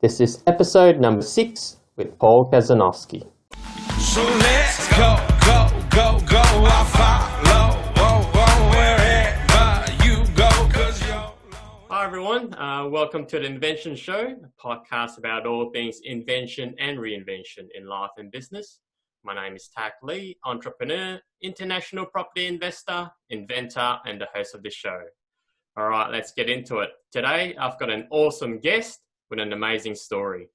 This is episode number 6 with Paul Kazanofski. So let's go, go, go, go. I'll follow, wherever you go, 'cause you're... Hi everyone, welcome to the Inventions Show, a podcast about all things invention and reinvention in life and business. My name is Tacklee, entrepreneur, international property investor, inventor, and the host of the show. All right, let's get into it. Today, I've got an awesome guest with an amazing story,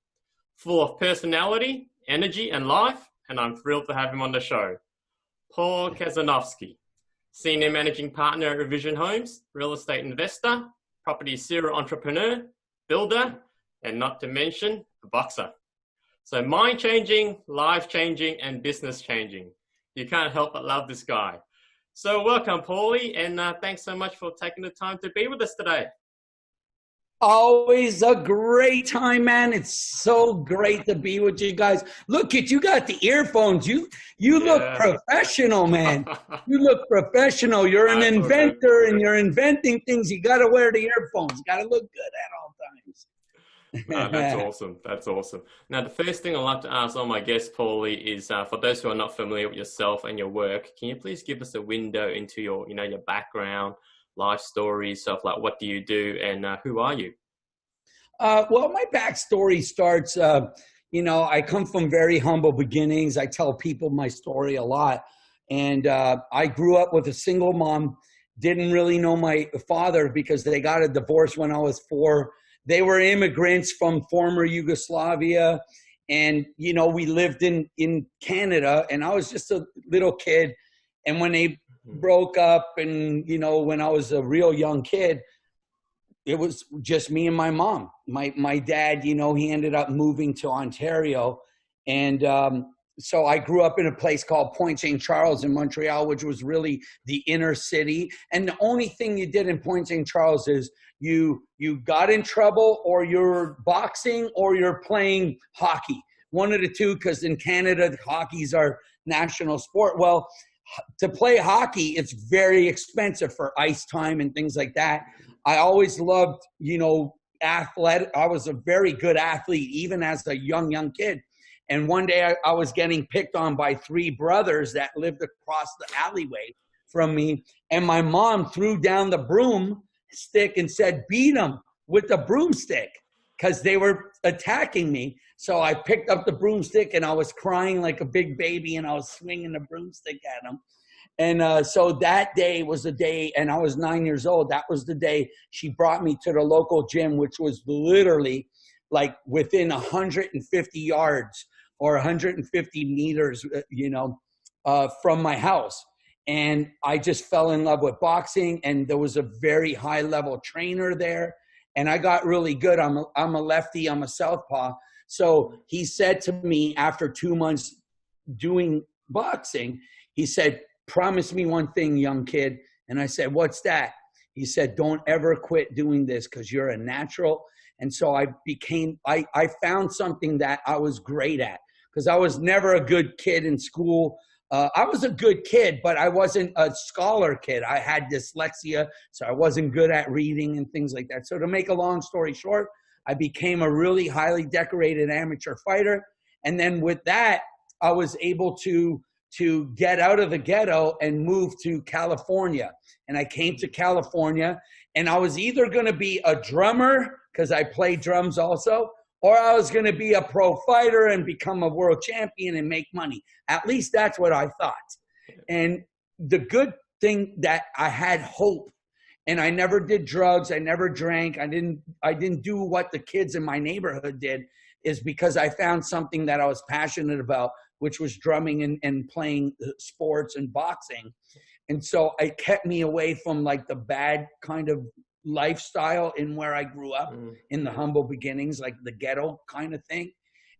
full of personality, energy, and life, and I'm thrilled to have him on the show. Paul Kazanofski, Senior Managing Partner at Revision Homes, real estate investor, property serial entrepreneur, builder, and not to mention a boxer. So mind-changing, life-changing, and business-changing. You can't help but love this guy. So welcome, Paulie, and thanks so much for taking the time to be with us today. Always a great time, man. It's so great to be with you guys. Look at you, got the earphones. You look professional, man. You look professional. You're an inventor and you're inventing things. You got to wear the earphones. You got to look good at all times. That's awesome. That's awesome. Now, the first thing I'd like to ask all my guests, Paulie, is for those who are not familiar with yourself and your work, can you please give us a window into your background, life story, stuff like what do you do and who are you? Well, my backstory starts, I come from very humble beginnings. I tell people my story a lot. And I grew up with a single mom, didn't really know my father because they got a divorce when I was 4. They were immigrants from former Yugoslavia. And, we lived in Canada and I was just a little kid. And when they broke up and, when I was a real young kid, it was just me and my mom. My dad, he ended up moving to Ontario. And so I grew up in a place called Pointe St. Charles in Montreal, which was really the inner city. And the only thing you did in Pointe St. Charles is you got in trouble or you're boxing or you're playing hockey. One of the two, because in Canada, hockey's our national sport. Well, to play hockey, it's very expensive for ice time and things like that. I always loved, athletic. I was a very good athlete, even as a young kid. And one day I was getting picked on by 3 brothers that lived across the alleyway from me. And my mom threw down the broomstick and said, beat them with the broomstick because they were attacking me. So I picked up the broomstick and I was crying like a big baby and I was swinging the broomstick at them. And so that day was the day, and I was 9 years old. That was the day she brought me to the local gym, which was literally like within 150 yards or 150 meters, from my house. And I just fell in love with boxing, and there was a very high level trainer there. And I got really good. I'm a lefty. I'm a southpaw. So he said to me after 2 months doing boxing, he said, promise me one thing, young kid. And I said, what's that? He said, don't ever quit doing this because you're a natural. And so I found something that I was great at because I was never a good kid in school. I was a good kid, but I wasn't a scholar kid. I had dyslexia, so I wasn't good at reading and things like that. So to make a long story short, I became a really highly decorated amateur fighter. And then with that, I was able to get out of the ghetto and move to California. And I came to California and I was either going to be a drummer because I play drums also, or I was going to be a pro fighter and become a world champion and make money. At least that's what I thought. And the good thing that I had hope, and I never did drugs. I never drank. I didn't do what the kids in my neighborhood did, is because I found something that I was passionate about, which was drumming and playing sports and boxing. And so it kept me away from like the bad kind of lifestyle in where I grew up in the humble beginnings, like the ghetto kind of thing.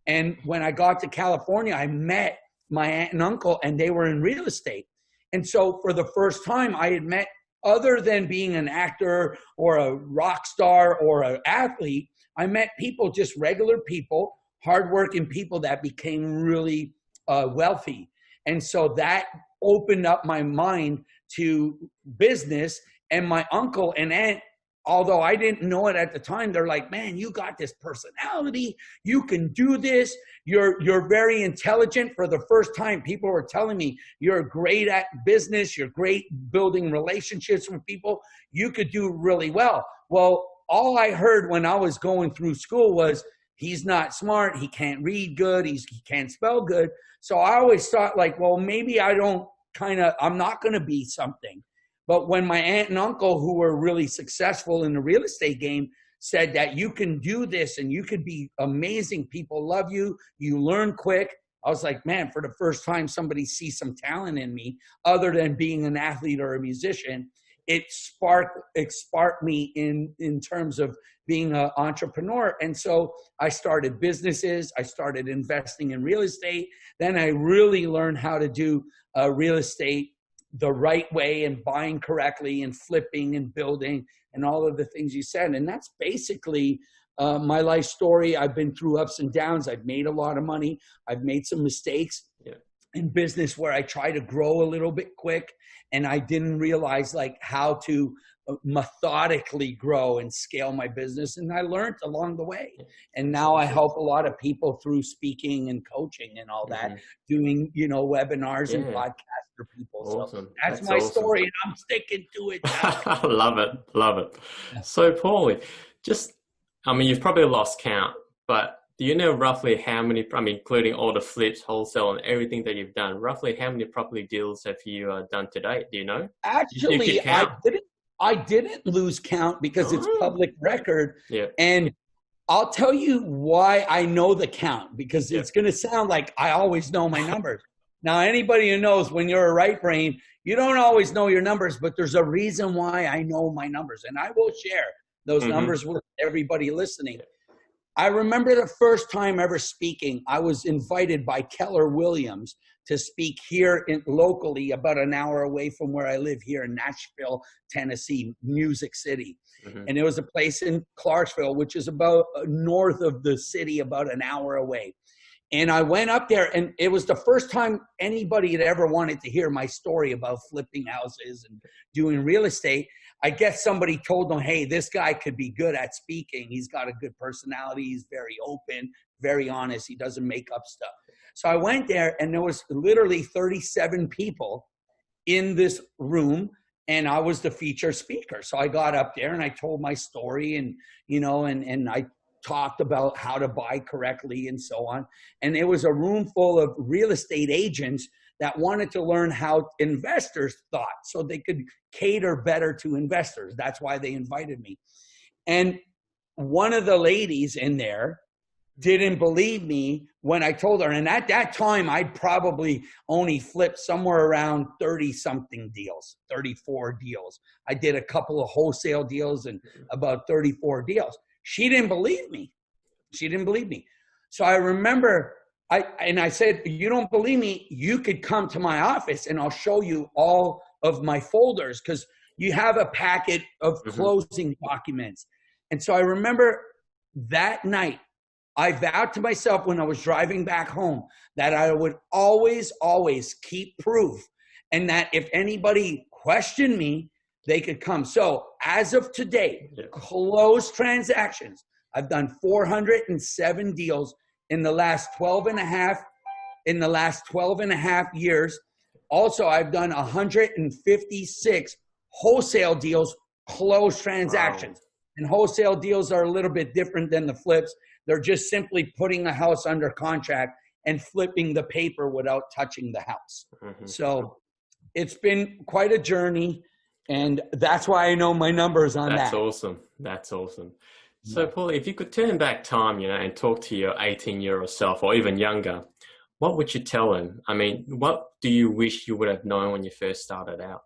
And when I got to California, I met my aunt and uncle and they were in real estate. And so for the first time I had met, other than being an actor or a rock star or an athlete, I met people, just regular people, hardworking people that became really wealthy. And so that opened up my mind to business. And my uncle and aunt although I didn't know it at the time, they're like, man, you got this personality. You can do this. You're very intelligent. For the first time, people were telling me you're great at business. You're great building relationships with people. You could do really well. Well, all I heard when I was going through school was, he's not smart. He can't read good. He can't spell good. So I always thought like, well, maybe I'm not going to be something. But when my aunt and uncle, who were really successful in the real estate game, said that you can do this and you could be amazing, people love you, you learn quick, I was like, man, for the first time, somebody sees some talent in me other than being an athlete or a musician. It sparked me in terms of being an entrepreneur. And so I started businesses. I started investing in real estate. Then I really learned how to do real estate the right way and buying correctly and flipping and building and all of the things you said. And that's basically my life story. I've been through ups and downs. I've made a lot of money. I've made some mistakes in business where I try to grow a little bit quick, and I didn't realize like how to methodically grow and scale my business. And I learned along the way. And now I help a lot of people through speaking and coaching and all that, doing, webinars and podcasts for people. Awesome. So that's my story, and I'm sticking to it. I love it. Love it. So Paulie, you've probably lost count, but do you know roughly how many, including all the flips, wholesale, and everything that you've done, roughly how many property deals have you done to date? Do you know? Actually, I didn't lose count because it's public record. Yeah. And I'll tell you why I know the count, because it's going to sound like I always know my numbers. Now, anybody who knows when you're a right brain, you don't always know your numbers, but there's a reason why I know my numbers. And I will share those numbers with everybody listening. I remember the first time ever speaking, I was invited by Keller Williams to speak here locally, about an hour away from where I live here in Nashville, Tennessee, Music City. And it was a place in Clarksville, which is about north of the city, about an hour away. And I went up there, and it was the first time anybody had ever wanted to hear my story about flipping houses and doing real estate. I guess somebody told them, hey, this guy could be good at speaking. He's got a good personality. He's very open, very honest. He doesn't make up stuff. So I went there, and there was literally 37 people in this room, and I was the feature speaker. So I got up there and I told my story, and, and I talked about how to buy correctly and so on. And it was a room full of real estate agents that wanted to learn how investors thought so they could cater better to investors. That's why they invited me. And one of the ladies in there didn't believe me when I told her. And at that time, I'd probably only flipped somewhere around 30-something deals, 34 deals. I did a couple of wholesale deals and about 34 deals. She didn't believe me. She didn't believe me. So I remember I said, you don't believe me, you could come to my office and I'll show you all of my folders, because you have a packet of closing documents. And so I remember that night, I vowed to myself when I was driving back home that I would always, always keep proof, and that if anybody questioned me, they could come. So as of today, closed transactions, I've done 407 deals in the last 12 and a half years. Also, I've done 156 wholesale deals, closed transactions. Wow. And wholesale deals are a little bit different than the flips. They're just simply putting a house under contract and flipping the paper without touching the house. So it's been quite a journey, and that's why I know my numbers on that. That's awesome. That's awesome. So, Paulie, if you could turn back time, and talk to your 18-year-old self, or even younger, what would you tell him? What do you wish you would have known when you first started out?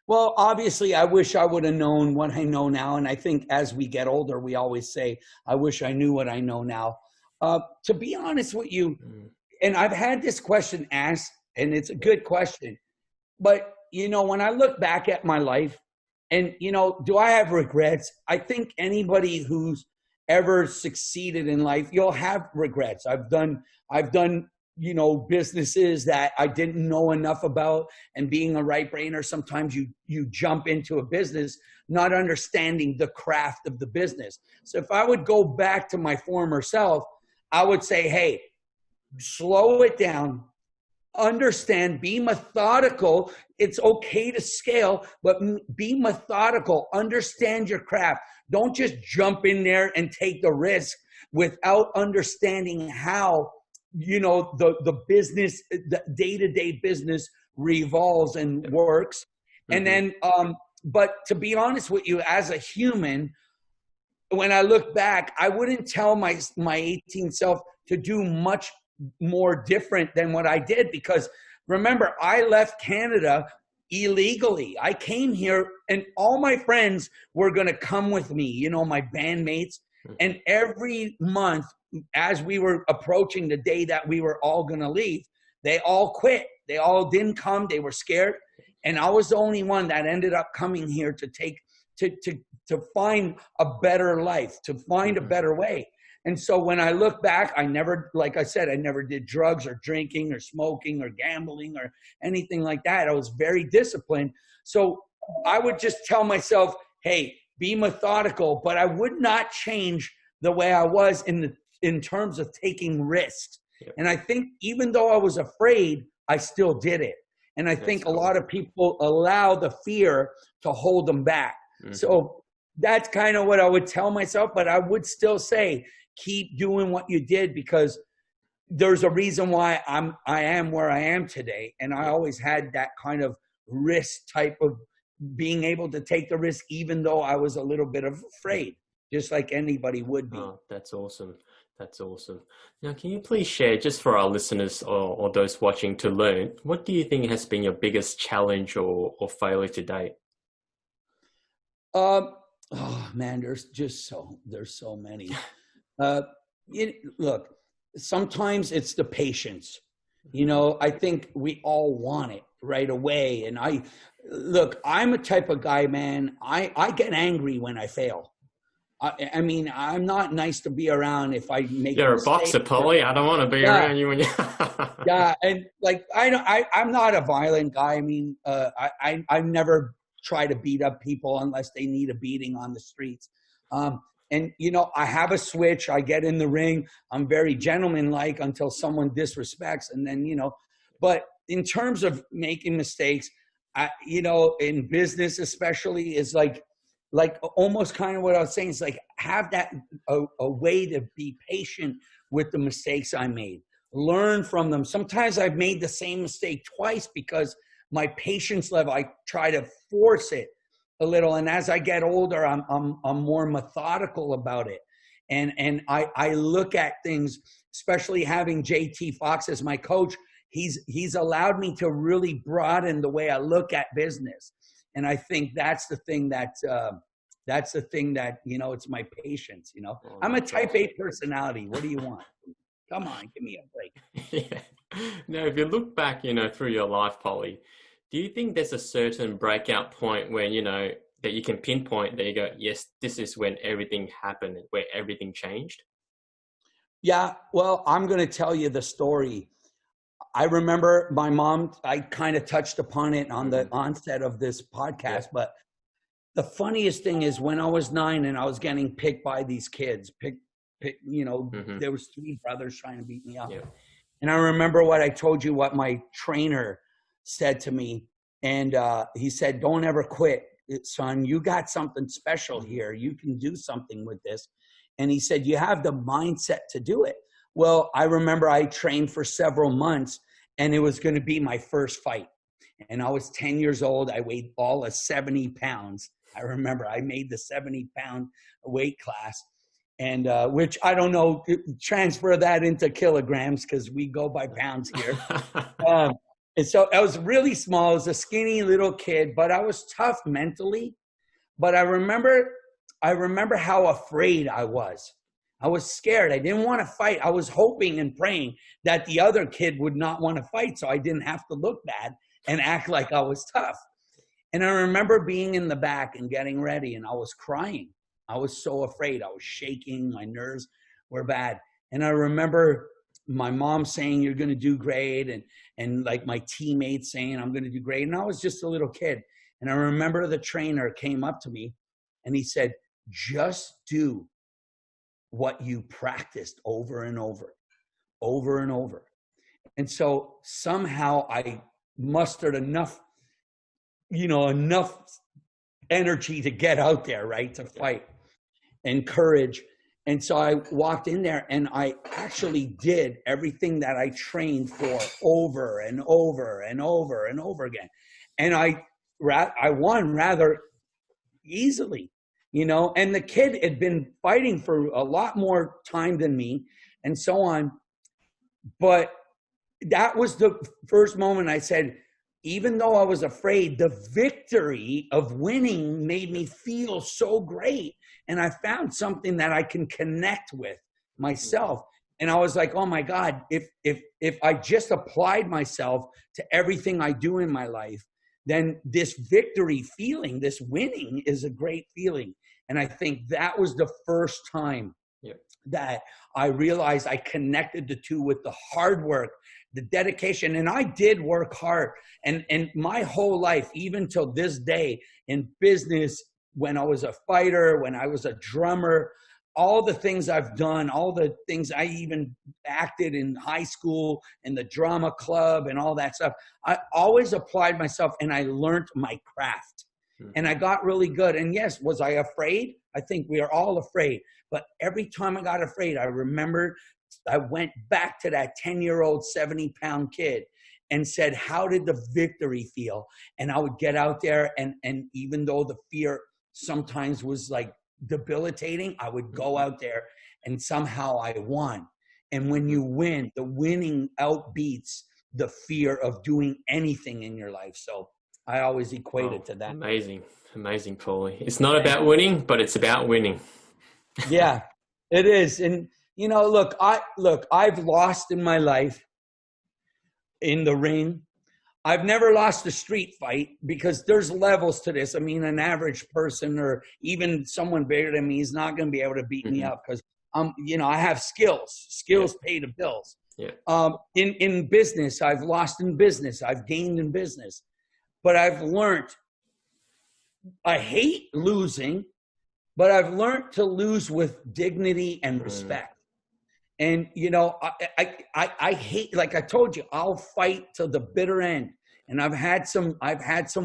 Well, obviously, I wish I would have known what I know now. And I think as we get older, we always say, I wish I knew what I know now. To be honest with you, and I've had this question asked, and it's a good question. But, when I look back at my life, and, do I have regrets? I think anybody who's ever succeeded in life, you'll have regrets. I've done businesses that I didn't know enough about. And being a right brainer, sometimes you jump into a business not understanding the craft of the business. So if I would go back to my former self, I would say, hey, slow it down, understand, be methodical. It's okay to scale, but be methodical, understand your craft. Don't just jump in there and take the risk without understanding how the business, the day-to-day business revolves and works. And then but to be honest with you, as a human, when I look back, I wouldn't tell my 18 self to do much more different than what I did, because remember, I left Canada illegally. I came here and all my friends were going to come with me, my bandmates. And every month, as we were approaching the day that we were all going to leave, they all quit. They all didn't come. They were scared. And I was the only one that ended up coming here to find a better life, to find a better way. And so when I look back, like I said, I never did drugs or drinking or smoking or gambling or anything like that. I was very disciplined. So I would just tell myself, hey, be methodical, but I would not change the way I was in terms of taking risks. Yep. And I think even though I was afraid, I still did it. And I think a lot of people allow the fear to hold them back. So that's kind of what I would tell myself, but I would still say, keep doing what you did, because there's a reason why I am where I am today. And I always had that kind of risk type of being able to take the risk, even though I was a little bit afraid, just like anybody would be. Oh, that's awesome. That's awesome. Now, can you please share, just for our listeners or those watching to learn, what do you think has been your biggest challenge or failure to date? Oh man, there's so many. Look, sometimes it's the patience. I think we all want it right away. And I'm a type of guy, man. I get angry when I fail. I mean, I'm not nice to be around if I make You're a mistake. boxer, Paulie. I don't want to be around you when you. Yeah, and like I'm not a violent guy. I mean, I never try to beat up people unless they need a beating on the streets. And I have a switch. I get in the ring. I'm very gentlemanlike until someone disrespects, and then But in terms of making mistakes, in business especially, is like almost kind of what I was saying is like have that a way to be patient with the mistakes I made, learn from them. Sometimes I've made the same mistake twice because my patience level, I try to force it a little. And as I get older, I'm more methodical about it. And I look at things, especially having JT Fox as my coach. He's allowed me to really broaden the way I look at business. And I think that's the thing that, it's my patience, Oh, I'm a type A personality. What do you want? Come on, give me a break. Yeah. Now, if you look back, through your life, Paulie, do you think there's a certain breakout point where, that you can pinpoint that you go, yes, this is when everything happened, where everything changed? Yeah, well, I'm going to tell you the story. I remember my mom, I kind of touched upon it on the onset of this podcast, but the funniest thing is when I was 9 and I was getting picked by these kids, there was 3 brothers trying to beat me up. Yeah. And I remember what my trainer said to me. And he said, don't ever quit, son. You got something special here. You can do something with this. And he said, you have the mindset to do it. Well, I remember I trained for several months and it was going to be my first fight. And I was 10 years old. I weighed all of 70 pounds. I remember I made the 70-pound weight class. And which I don't know, transfer that into kilograms because we go by pounds here. And so I was really small. I was a skinny little kid, but I was tough mentally. But I remember how afraid I was. I was scared. I didn't want to fight. I was hoping and praying that the other kid would not want to fight so I didn't have to look bad and act like I was tough. And I remember being in the back and getting ready, and I was crying. I was so afraid. I was shaking. My nerves were bad. And I remember my mom saying, you're going to do great. And like my teammates saying, I'm going to do great. And I was just a little kid. And I remember the trainer came up to me and he said, just do what you practiced over and over and over. And so somehow I mustered enough energy to get out there, right? To fight, and courage. And so I walked in there and I actually did everything that I trained for over and over and over and over again. And I won rather easily, and the kid had been fighting for a lot more time than me and so on. But that was the first moment I said, even though I was afraid, the victory of winning made me feel so great. And I found something that I can connect with myself. And I was like, oh my God, if I just applied myself to everything I do in my life, then this victory feeling, this winning is a great feeling. And I think that was the first time that I realized I connected the two with the hard work, the dedication. And I did work hard. And my whole life, even till this day in business, when I was a fighter, when I was a drummer, all the things I've done, all the things I even acted in high school in the drama club and all that stuff, I always applied myself and I learned my craft. And I got really good. And yes, was I afraid? I think we are all afraid. But every time I got afraid, I remember I went back to that 10-year-old, 70-pound kid and said, how did the victory feel? And I would get out there and even though the fear sometimes was like debilitating, I would go out there and somehow I won. And when you win, the winning outbeats the fear of doing anything in your life. So I always equate it to that. Amazing, Paulie. It's not about winning, but it's about winning. Yeah, it is. And look, I've lost in my life in the ring. I've never lost a street fight because there's levels to this. I mean, an average person or even someone bigger than me is not going to be able to beat me up because I have skills. Skills pay the bills. Yeah. In business, I've lost in business. I've gained in business. But I've learned, I hate losing, but I've learned to lose with dignity and respect. And, I hate, like I told you, I'll fight till the bitter end. And I've had some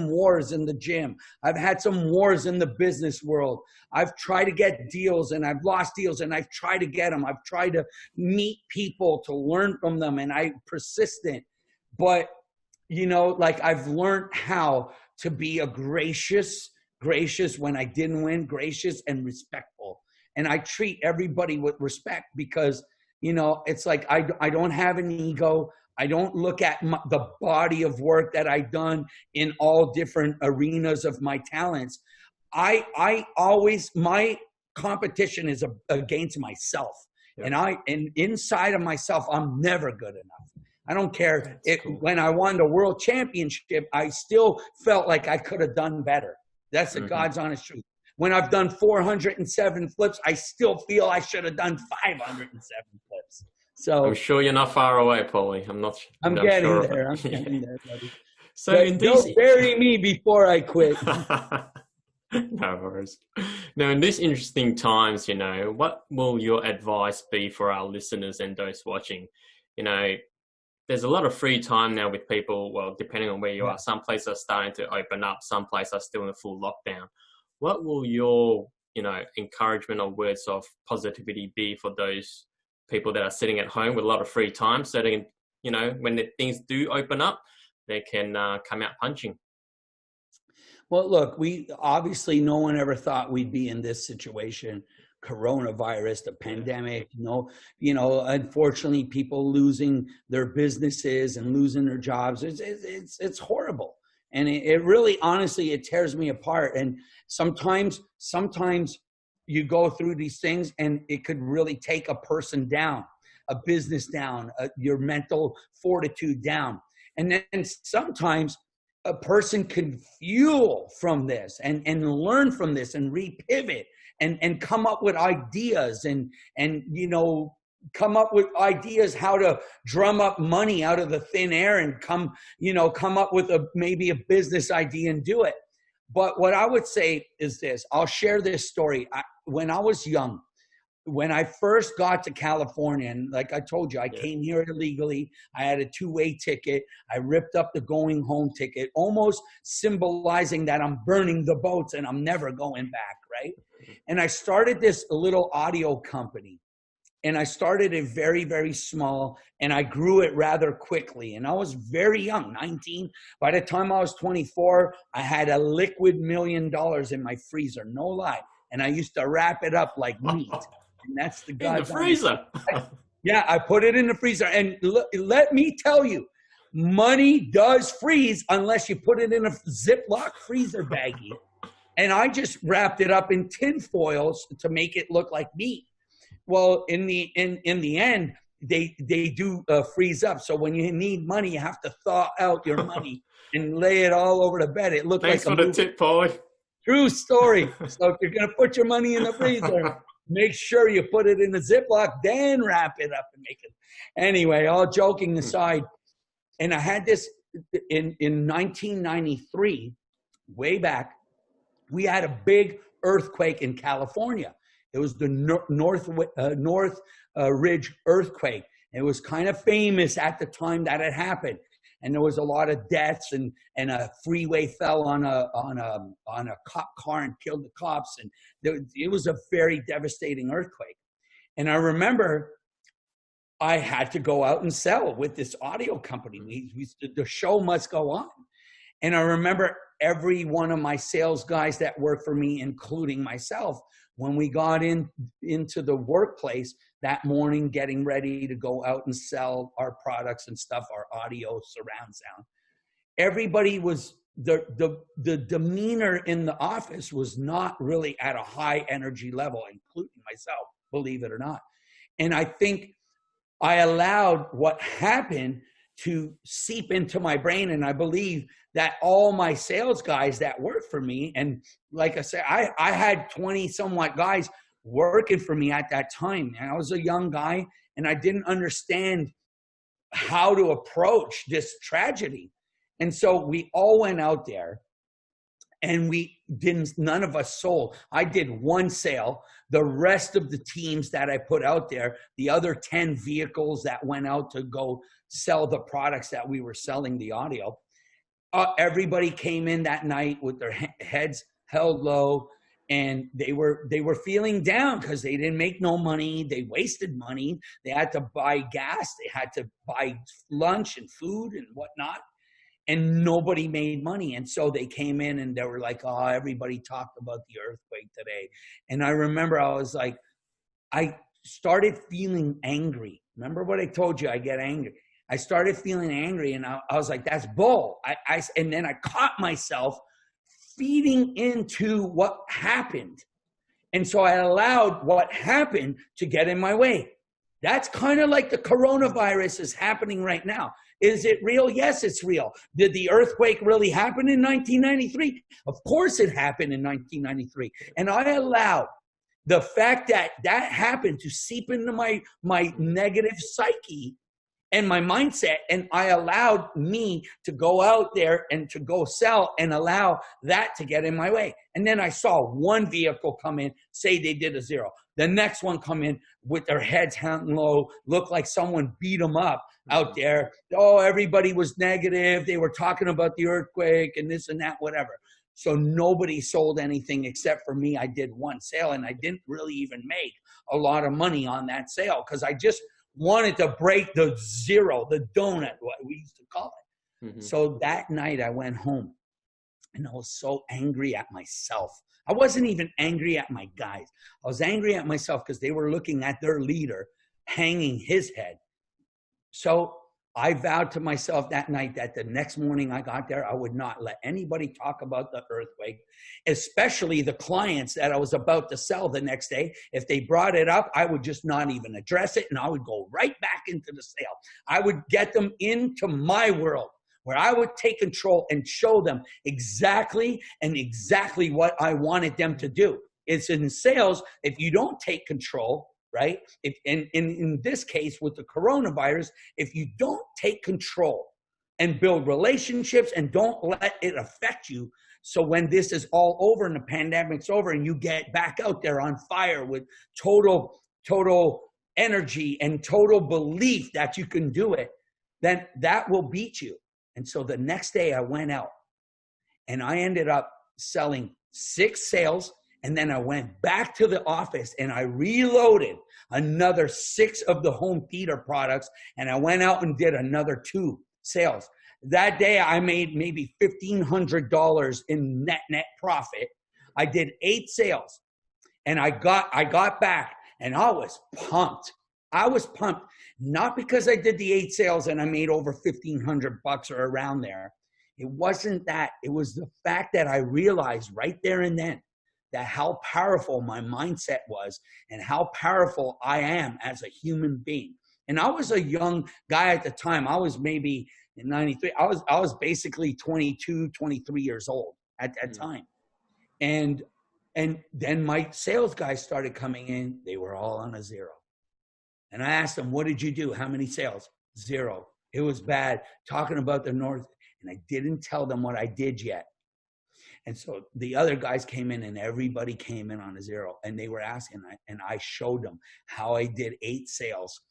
wars in the gym. I've had some wars in the business world. I've tried to get deals and I've lost deals and I've tried to get them. I've tried to meet people to learn from them and I'm persistent. But I've learned how to be a gracious when I didn't win, gracious and respectful. And I treat everybody with respect because, it's like I don't have an ego. I don't look at the body of work that I've done in all different arenas of my talents. I always, my competition is against myself. Yeah. And inside of myself, I'm never good enough. I don't care. When I won the world championship, I still felt like I could have done better. That's the God's honest truth. When I've done 407 flips, I still feel I should have done 507 flips. So I'm sure you're not far away, Paulie. I'm getting there. I'm getting there, buddy. So don't bury me before I quit. No worries. Now, in these interesting times, what will your advice be for our listeners and those watching? There's a lot of free time now with people, well, depending on where you are. Some places are starting to open up. Some places are still in a full lockdown. What will your, encouragement or words of positivity be for those people that are sitting at home with a lot of free time so they can, when things do open up, they can come out punching? Well, look, obviously no one ever thought we'd be in this situation. Coronavirus, the pandemic, unfortunately people losing their businesses and losing their jobs. It's horrible. And it really, honestly, it tears me apart. And sometimes you go through these things and it could really take a person down, a business down, your mental fortitude down. And then sometimes a person can fuel from this and learn from this and repivot and come up with ideas and come up with ideas how to drum up money out of the thin air and come up with maybe a business idea and do it. But what I would say is this, I'll share this story. When I was young, when I first got to California, and like I told you, I came here illegally. I had a two-way ticket. I ripped up the going home ticket, almost symbolizing that I'm burning the boats and I'm never going back, right? And I started this little audio company. And I started it very, very small, and I grew it rather quickly. And I was very young, 19. By the time I was 24, I had a liquid $1 million in my freezer, no lie. And I used to wrap it up like meat. And that's the in the freezer. I put it in the freezer. And let me tell you, money does freeze unless you put it in a Ziploc freezer baggie. And I just wrapped it up in tin foils to make it look like meat. Well, in the end, they do freeze up. So when you need money, you have to thaw out your money and lay it all over the bed. It looked Thanks like for the tip, Paulie. True story. So if you're going to put your money in the freezer, make sure you put it in the Ziploc, then wrap it up and make it. Anyway, all joking aside, and I had this in 1993, way back, we had a big earthquake in California. It was the North Ridge earthquake. It was kind of famous at the time that it happened. And there was a lot of deaths, and a freeway fell on a cop car and killed the cops. And it was a very devastating earthquake. And I remember I had to go out and sell with this audio company. The show must go on. And I remember every one of my sales guys that worked for me, including myself, when we got into the workplace that morning, getting ready to go out and sell our products and stuff, our audio, surround sound, everybody was, the demeanor in the office was not really at a high energy level, including myself, believe it or not. And I think I allowed what happened to seep into my brain. And I believe that all my sales guys that worked for me, and like I said, I had 20 somewhat guys working for me at that time. And I was a young guy and I didn't understand how to approach this tragedy. And so we all went out there and none of us sold. I did one sale. The rest of the teams that I put out there, the other 10 vehicles that went out to go sell the products that we were selling, the audio, everybody came in that night with their heads held low, and they were feeling down because they didn't make no money. They wasted money. They had to buy gas. They had to buy lunch and food and whatnot. And nobody made money. And so they came in and they were like, oh, everybody talked about the earthquake today. And I remember I was like, I started feeling angry. Remember what I told you? I get angry. I started feeling angry and I was like, that's bull. And then I caught myself feeding into what happened. And so I allowed what happened to get in my way. That's kind of like the coronavirus is happening right now. Is it real? Yes, it's real. Did the earthquake really happen in 1993? Of course it happened in 1993. And I allowed the fact that that happened to seep into my negative psyche and my mindset. And I allowed me to go out there and to go sell and allow that to get in my way. And then I saw one vehicle come in, say they did a zero. The next one come in with their heads hung low, looked like someone beat them up out there. Oh, everybody was negative. They were talking about the earthquake and this and that, whatever. So nobody sold anything except for me. I did one sale and I didn't really even make a lot of money on that sale because I just wanted to break the zero, the donut, what we used to call it. Mm-hmm. So that night I went home and I was so angry at myself. I wasn't even angry at my guys. I was angry at myself because they were looking at their leader hanging his head. So I vowed to myself that night that the next morning I got there, I would not let anybody talk about the earthquake, especially the clients that I was about to sell the next day. If they brought it up, I would just not even address it, and I would go right back into the sale. I would get them into my world, where I would take control and show them exactly what I wanted them to do. It's in sales, if you don't take control, right? If and in this case with the coronavirus, if you don't take control and build relationships and don't let it affect you, so when this is all over and the pandemic's over and you get back out there on fire with total energy and total belief that you can do it, then that will beat you. And so the next day I went out and I ended up selling 6 sales. And then I went back to the office and I reloaded another 6 of the home theater products. And I went out and did another 2 sales. That day I made maybe $1,500 in net profit. I did 8 sales and I got back and I was pumped. I was pumped, not because I did the 8 sales and I made over $1,500 or around there. It wasn't that. It was the fact that I realized right there and then that how powerful my mindset was and how powerful I am as a human being. And I was a young guy at the time. I was maybe in 93. I was basically 22, 23 years old at that time. And then my sales guys started coming in. They were all on a 0. And I asked them, what did you do? How many sales? 0. It was bad. Talking about the North. And I didn't tell them what I did yet. And so the other guys came in and everybody came in on a 0. And they were asking, and I showed them how I did 8 sales.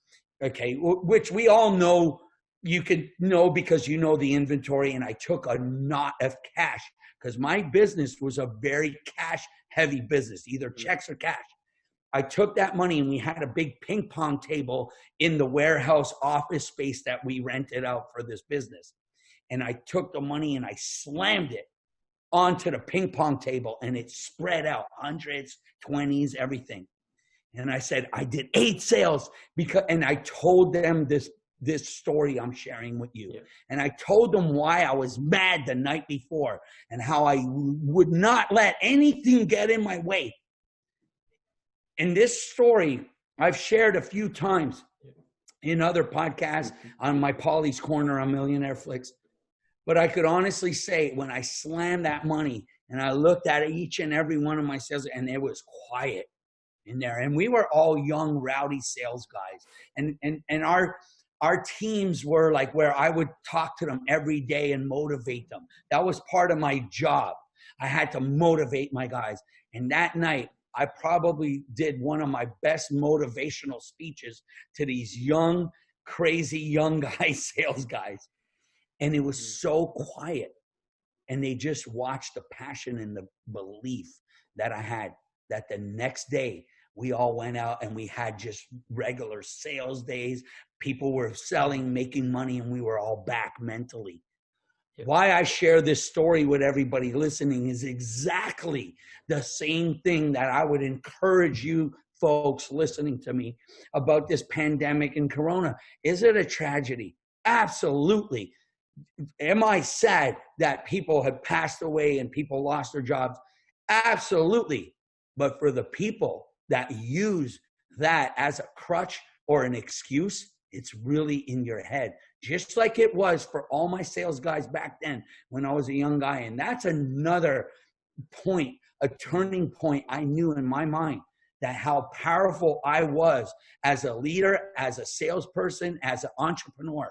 Okay, which we all know, you could know because you know the inventory. And I took a lot of cash because my business was a very cash heavy business, either checks or cash. I took that money and we had a big ping pong table in the warehouse office space that we rented out for this business. And I took the money and I slammed it onto the ping pong table and it spread out, 100s, 20s, everything. And I said, I did 8 sales and I told them this story I'm sharing with you. Yeah. And I told them why I was mad the night before and how I would not let anything get in my way. And this story I've shared a few times in other podcasts on my Paulie's Corner on Millionaire Flicks. But I could honestly say when I slammed that money and I looked at each and every one of my sales and it was quiet in there. And we were all young, rowdy sales guys. And our teams were like where I would talk to them every day and motivate them. That was part of my job. I had to motivate my guys. And that night, I probably did one of my best motivational speeches to these young, crazy young guys, sales guys. And it was so quiet. And they just watched the passion and the belief that I had, that the next day we all went out and we had just regular sales days. People were selling, making money, and we were all back mentally. Yeah. Why I share this story with everybody listening is exactly the same thing that I would encourage you folks listening to me about this pandemic and Corona. Is it a tragedy? Absolutely. Am I sad that people have passed away and people lost their jobs? Absolutely. But for the people that use that as a crutch or an excuse, it's really in your head. Just like it was for all my sales guys back then when I was a young guy. And that's another point, a turning point I knew in my mind, that how powerful I was as a leader, as a salesperson, as an entrepreneur.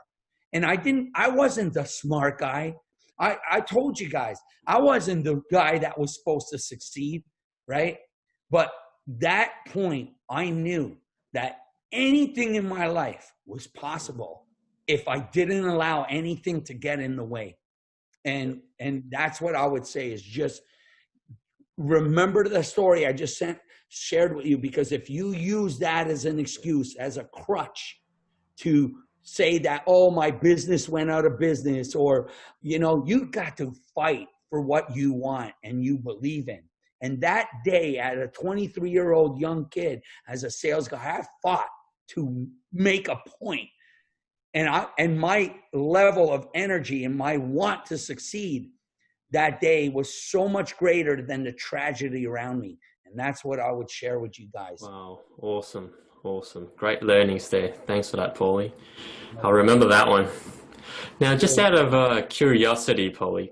And I wasn't the smart guy. I told you guys, I wasn't the guy that was supposed to succeed, right? But that point, I knew that anything in my life was possible if I didn't allow anything to get in the way. And that's what I would say is just remember the story I just shared with you, because if you use that as an excuse, as a crutch to say that, oh, my business went out of business, or, you know, you got to fight for what you want and you believe in. And that day, at a 23-year-old young kid, as a sales guy, I fought to make a point. And my level of energy and my want to succeed that day was so much greater than the tragedy around me. And that's what I would share with you guys. Wow. Awesome. Awesome. Great learnings there. Thanks for that, Paulie. I'll remember that one. Now, just out of curiosity, Paulie,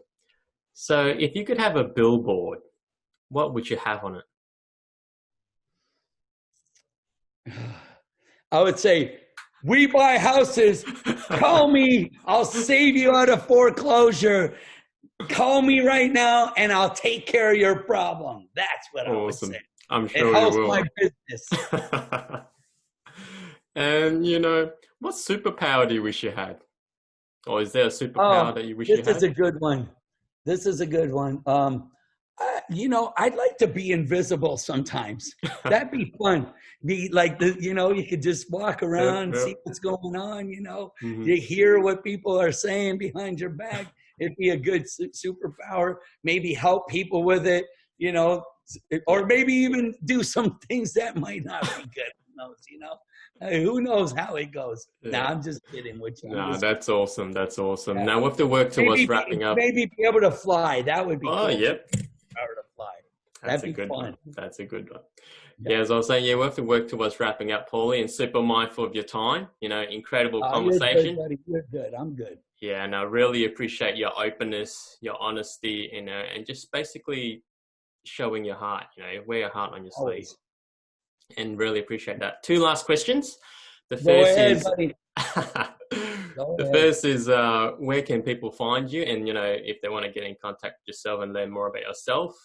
so if you could have a billboard, what would you have on it? I would say, we buy houses. Call me. I'll save you out of foreclosure. Call me right now and I'll take care of your problem. That's what I would say. I'm sure it helps you will. my business. And, you know, what superpower do you wish you had? Or is there a superpower that you wish you had? This is a good one. This is a good one. You know, I'd like to be invisible sometimes. That'd be fun. Be like, you know, you could just walk around, see what's going on, you know. You hear what people are saying behind your back. It'd be a good superpower. Maybe help people with it, you know, or maybe even do some things that might not be good. Who knows, you know? Who knows how it goes? Nah, I'm just kidding with you. No, that's awesome. That's awesome. Yeah. Now, with the work towards wrapping up. Maybe be able to fly. That would be cool. Oh, yep. Power to fly. That'd be fun. One. That's a good one. Yeah, as I was saying, we have to work towards wrapping up, Paulie, and super mindful of your time. You know, incredible conversation. You're good, buddy. You're good. I'm good. Yeah, and I really appreciate your openness, your honesty, you know, and just basically showing your heart. You know, wear your heart on your sleeve. And really appreciate that. 2 last questions. The first is where can people find you? And, you know, if they want to get in contact with yourself and learn more about yourself.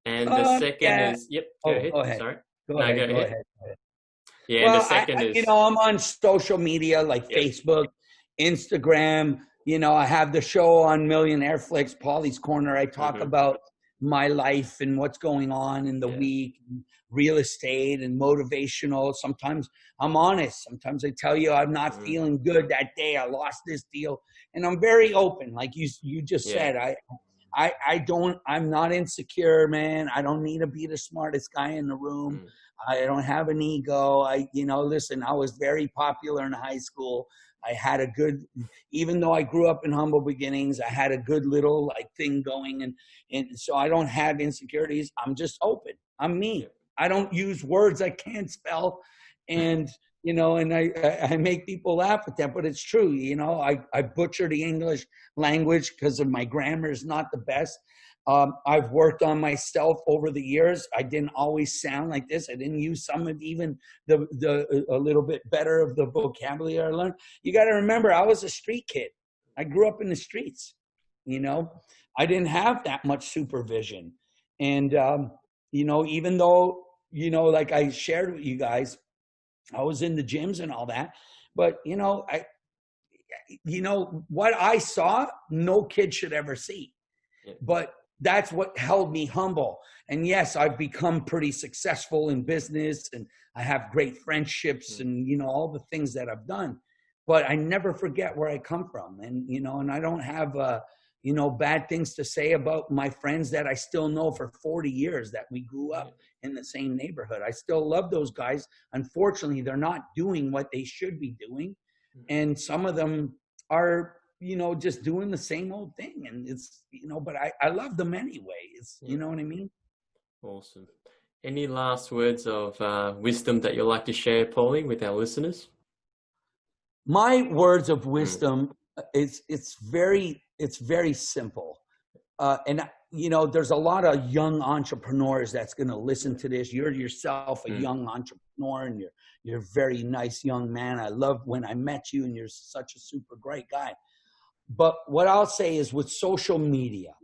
And the second is, go ahead. Sorry. Go ahead. Yeah, well, and the second is. You know, I'm on social media like Facebook, Instagram. You know, I have the show on Millionaire Flicks, Paulie's Corner. I talk about my life and what's going on in the week, real estate and motivational. Sometimes I'm honest. Sometimes I tell you I'm not feeling good that day. I lost this deal. And I'm very open. Like you just said, I'm not insecure, man. I don't need to be the smartest guy in the room. I don't have an ego. Listen, I was very popular in high school. I had a good, even though I grew up in humble beginnings, I had a good little thing going. And so I don't have insecurities. I'm just open. I'm me. I don't use words I can't spell. And, you know, and I make people laugh at that, but it's true. You know, I butcher the English language because of my grammar is not the best. I've worked on myself over the years. I didn't always sound like this. I didn't use some of even a little bit better of the vocabulary I learned. You got to remember, I was a street kid. I grew up in the streets. You know, I didn't have that much supervision. And, you know, even though, you know, like I shared with you guys, I was in the gyms and all that, but you know, what I saw, no kid should ever see, but that's what held me humble. And yes, I've become pretty successful in business and I have great friendships and, you know, all the things that I've done, but I never forget where I come from. And, you know, and I don't have, you know, bad things to say about my friends that I still know for 40 years that we grew up in the same neighborhood. I still love those guys. Unfortunately, they're not doing what they should be doing. And some of them are, you know, just doing the same old thing. And it's, you know, but I love them anyway. It's, you know what I mean? Awesome. Any last words of wisdom that you'd like to share, Paulie, with our listeners? My words of wisdom, it's very simple. And, you know, there's a lot of young entrepreneurs that's going to listen to this. You're yourself a young entrepreneur and you're a very nice young man. I loved when I met you and you're such a super great guy. But what I'll say is with social media,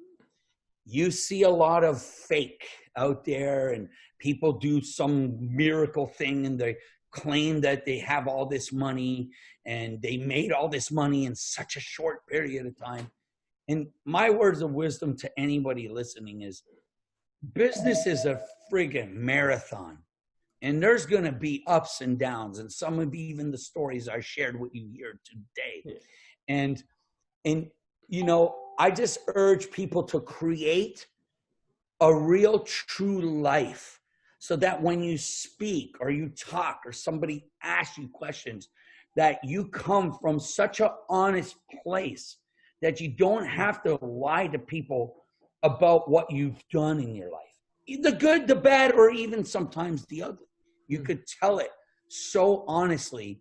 you see a lot of fake out there and people do some miracle thing and they claim that they have all this money and they made all this money in such a short period of time. And my words of wisdom to anybody listening is business is a friggin' marathon. And there's going to be ups and downs. And some of even the stories I shared with you here today. And, you know, I just urge people to create a real true life so that when you speak or you talk or somebody asks you questions, that you come from such an honest place that you don't have to lie to people about what you've done in your life. The good, the bad, or even sometimes the ugly. You could tell it so honestly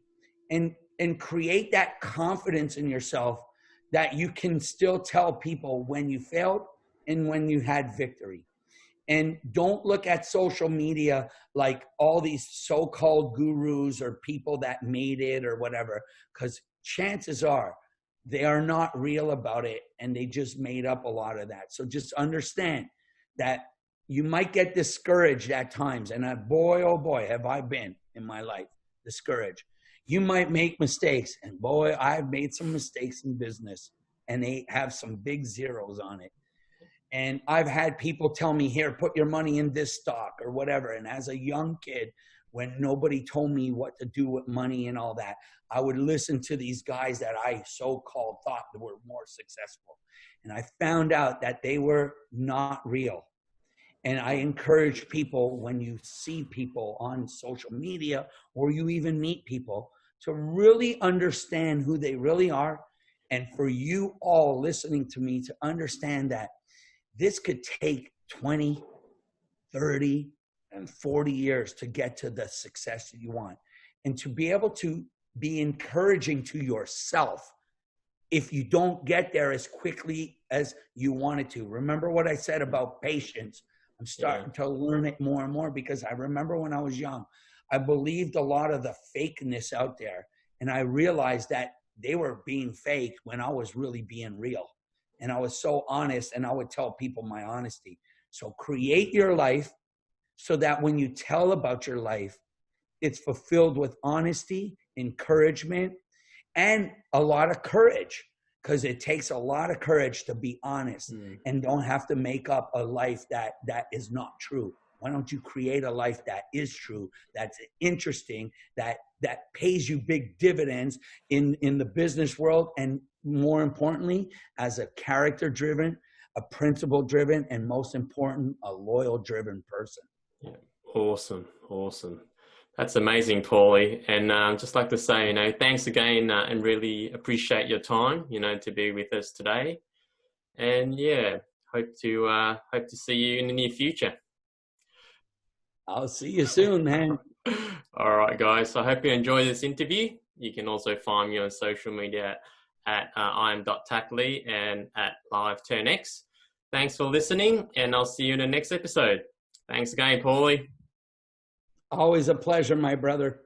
and create that confidence in yourself that you can still tell people when you failed and when you had victory. And don't look at social media like all these so-called gurus or people that made it or whatever, because chances are they are not real about it and they just made up a lot of that. So just understand that you might get discouraged at times. And boy, oh boy, have I been in my life discouraged. You might make mistakes. And boy, I've made some mistakes in business and they have some big zeros on it. And I've had people tell me, here, put your money in this stock or whatever. And as a young kid, when nobody told me what to do with money and all that, I would listen to these guys that I so-called thought were more successful. And I found out that they were not real. And I encourage people, when you see people on social media or you even meet people, to really understand who they really are. And for you all listening to me to understand that this could take 20, 30, and 40 years to get to the success that you want. And to be able to be encouraging to yourself if you don't get there as quickly as you wanted to. Remember what I said about patience? I'm starting to learn it more and more, because I remember when I was young, I believed a lot of the fakeness out there. And I realized that they were being fake when I was really being real. And I was so honest, and I would tell people my honesty. So create your life so that when you tell about your life, it's fulfilled with honesty, encouragement, and a lot of courage, because it takes a lot of courage to be honest and don't have to make up a life that is not true. Why don't you create a life that is true, that's interesting, that pays you big dividends in the business world, and more importantly, as a character-driven, a principle-driven, and most important, a loyal-driven person. Yeah. Awesome. That's amazing, Paulie. And just like to say, thanks again, and really appreciate your time, to be with us today. And hope to see you in the near future. I'll see you soon, man. All right, guys. So I hope you enjoyed this interview. You can also find me on social media at iam.tacklee and at LiveTurnX. Thanks for listening, and I'll see you in the next episode. Thanks again, Paulie. Always a pleasure, my brother.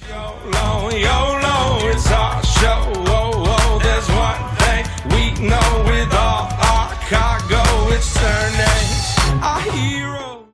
YOLO, it's our show. There's one